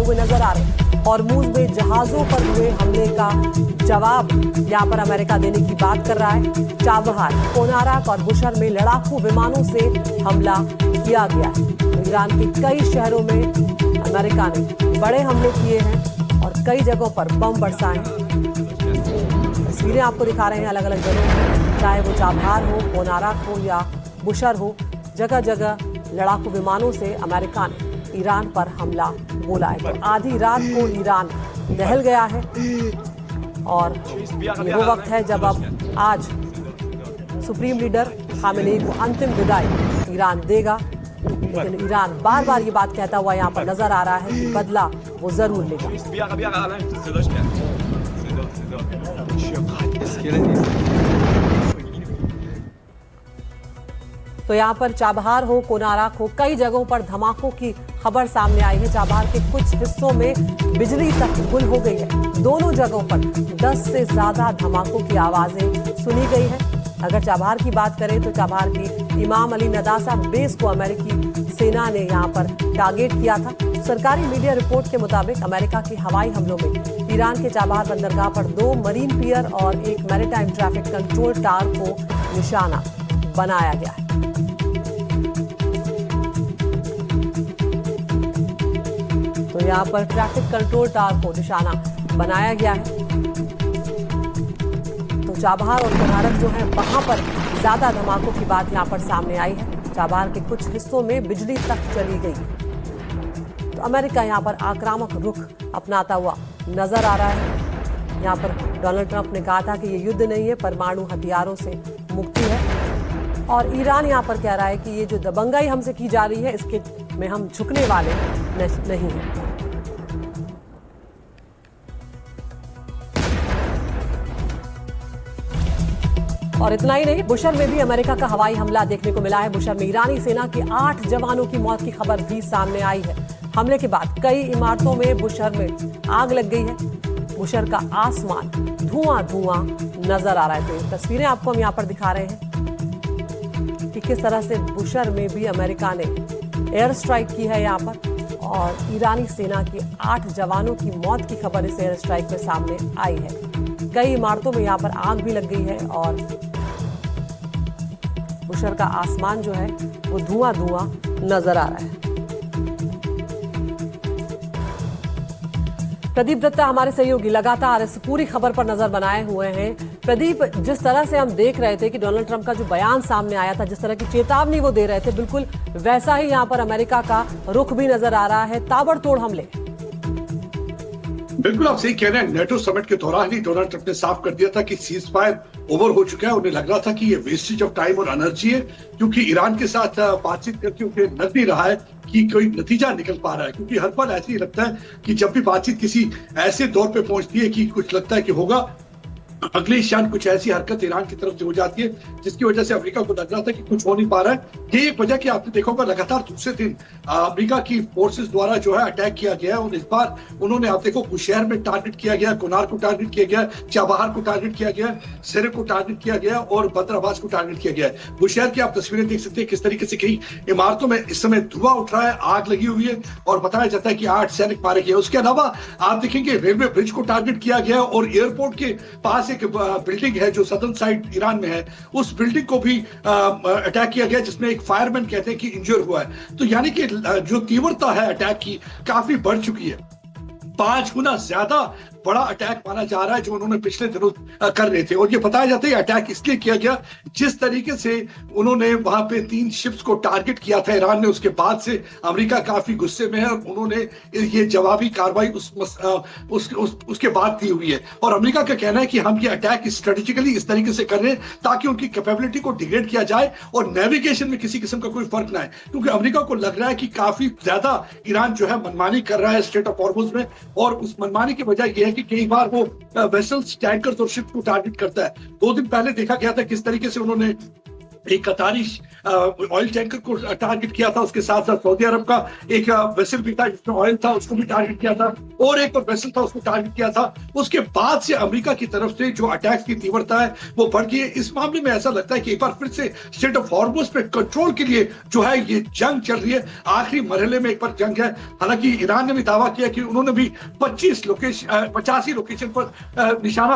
हुए नजर आ रहे हैं। हॉर्मूज में जहाजों पर हुए हमले का जवाब यहाँ पर अमेरिका देने की बात कर रहा है। चाबहार, कोनारक और बुशर में लड़ाकू विमानों से हमला किया गया है। ईरान के कई शहरों में अमेरिका ने बड़े हमले किए हैं और कई जगहों पर बम बरसाए हैं। तस्वीरें आपको दिखा रहे हैं अलग अलग जगहों में, चाहे वो चाबहार हो, कोनारक हो या बुशर हो, जगह जगह लड़ाकू विमानों से अमेरिका ने ईरान पर हमला बोला है। तो आधी रात को ईरान दहल गया है और ये वो वक्त है जब अब आज सुप्रीम लीडर खामेनेई को अंतिम विदाई ईरान देगा। लेकिन ईरान बार बार ये बात कहता हुआ यहाँ पर नजर आ रहा है कि बदला वो जरूर लेगा। तो यहाँ पर चाबहार हो, कोनारक हो, कई जगहों पर धमाकों की खबर सामने आई है। चाबहार के कुछ हिस्सों में बिजली तक गुल हो गई है। दोनों जगहों पर 10 से ज्यादा धमाकों की आवाजें सुनी गई है। अगर चाबहार की बात करें तो चाबहार की इमाम अली नदासा बेस को अमेरिकी सेना ने यहाँ पर टारगेट किया था। सरकारी मीडिया रिपोर्ट के मुताबिक अमेरिका के हवाई हमलों में ईरान के चाबहार बंदरगाह पर 2 मरीन पियर और एक मैरीटाइम ट्रैफिक कंट्रोल टावर को निशाना बनाया गया है। तो यहाँ पर ट्रैफिक कंट्रोल टावर को निशाना बनाया गया है। तो चाबहार और कोनारक जो है वहां पर ज्यादा धमाकों की बात यहाँ पर सामने आई है। चाबहार के कुछ हिस्सों में बिजली तक चली गई। तो अमेरिका यहाँ पर आक्रामक रुख अपनाता हुआ नजर आ रहा है। यहाँ पर डोनाल्ड ट्रंप ने कहा था कि ये युद्ध नहीं है, परमाणु हथियारों से मुक्ति है। और ईरान यहाँ पर कह रहा है कि ये जो दबंगाई हमसे की जा रही है इसके में हम झुकने वाले नहीं हैं। और इतना ही नहीं, बुशर में भी अमेरिका का हवाई हमला देखने को मिला है। बुशर में ईरानी सेना के 8 जवानों की मौत की खबर भी सामने आई है। हमले के बाद कई इमारतों में बुशर में आग लग गई है। बुशर का आसमान धुआं नजर आ रहा है। तो ये तस्वीरें आपको हम यहाँ पर दिखा रहे हैं कि किस तरह से बुशर में भी अमेरिका ने एयर स्ट्राइक की है यहाँ पर, और ईरानी सेना के 8 जवानों की मौत की खबर इस एयर स्ट्राइक में सामने आई है। कई इमारतों में यहाँ पर आग भी लग गई है और बुशर का आसमान जो है वो धुआं नजर आ रहा है। प्रदीप दत्ता हमारे सहयोगी लगातार इस पूरी खबर पर नजर बनाए हुए हैं। प्रदीप, जिस तरह से हम देख रहे थे कि डोनाल्ड ट्रंप का जो बयान सामने आया था, जिस तरह की चेतावनी वो दे रहे थे, बिल्कुल वैसा ही यहाँ पर अमेरिका का रुख भी नजर आ रहा है। ताबड़तोड़ हमले। बिल्कुल आप सही कह रहे हैं। नेटो समिट के दौरान ही डोनाल्ड ट्रंप ने साफ कर दिया था कि सीज फायर ओवर हो चुका है। उन्हें लग रहा था कि ये वेस्टेज ऑफ टाइम और एनर्जी है, क्योंकि ईरान के साथ बातचीत करके उन्हें लग नहीं रहा है कि कोई नतीजा निकल पा रहा है। क्योंकि हर बार ऐसे ही लगता है कि जब भी बातचीत किसी ऐसे दौर पे पहुंचती है कि कुछ लगता है कि होगा, अगले क्षण कुछ ऐसी हरकत ईरान की तरफ से हो जाती है जिसकी वजह से अमेरिका को लग रहा था कि कुछ हो नहीं पा रहा है। ये एक वजह कि आपने देखा होगा लगातार दूसरे दिन अमेरिका की फोर्सेस द्वारा जो है अटैक किया गया है। और इस बार उन्होंने आप देखो बुशहर में टारगेट किया गया, कोनारक को टारगेट किया गया, चाबहार को टारगेट किया गया, सिरे को टारगेट किया गया और बंदर अब्बास को टारगेट किया गया। बुशहर की आप तस्वीरें देख सकते हैं किस तरीके से कई इमारतों में इस समय धुआं उठ रहा है, आग लगी हुई है और बताया जाता है कि 8 सैनिक मारे गए। उसके अलावा आप देखेंगे रेलवे ब्रिज को टारगेट किया गया और एयरपोर्ट के पास एक बिल्डिंग है जो सदर्न साइड ईरान में है, उस बिल्डिंग को भी अटैक किया गया जिसमें एक फायरमैन कहते हैं कि इंजर हुआ है। तो यानी कि जो तीव्रता है अटैक की काफी बढ़ चुकी है। 5 गुना ज्यादा बड़ा अटैक माना जा रहा है जो उन्होंने पिछले दिनों कर रहे थे। और ये बताया जाता है अटैक इसलिए किया गया जिस तरीके से उन्होंने वहां पे 3 शिप्स को टारगेट किया था ईरान ने, उसके बाद से अमेरिका काफी गुस्से में है और उन्होंने ये जवाबी कार्रवाई उसके बाद दी हुई है। और अमेरिका का कहना है कि हम ये अटैक स्ट्रेटेजिकली इस तरीके से कर रहे हैं ताकि उनकी कैपेबिलिटी को डिग्रेड किया जाए और नेविगेशन में किसी किस्म का कोई फर्क ना है। क्योंकि अमेरिका को लग रहा है कि काफी ज्यादा ईरान जो है मनमानी कर रहा है स्ट्रेट ऑफ हॉर्मुज में, और उस मनमानी की वजह यह है कि कई बार वो वेसल्स, टैंकर्स और शिप को टारगेट करता है। 2 दिन पहले देखा गया था किस तरीके से उन्होंने एक कतारी ऑयल टैंकर को टारगेट किया था, उसके साथ साथ सऊदी अरब का एक वेसल भी था जिसमें ऑयल था, उसको भी टारगेट किया था, और एक वेसल था उसको टारगेट किया था। उसके बाद से अमेरिका की तरफ से जो अटैक्स की तीव्रता है वो बढ़ गई है। इस मामले में ऐसा लगता है कि एक बार फिर से स्ट्रेट ऑफ हॉर्मुज पे कंट्रोल के लिए जो है ये जंग चल रही है, आखिरी मरहले में एक बार जंग है। हालांकि ईरान ने भी दावा किया कि उन्होंने भी 85 लोकेशन पर निशाना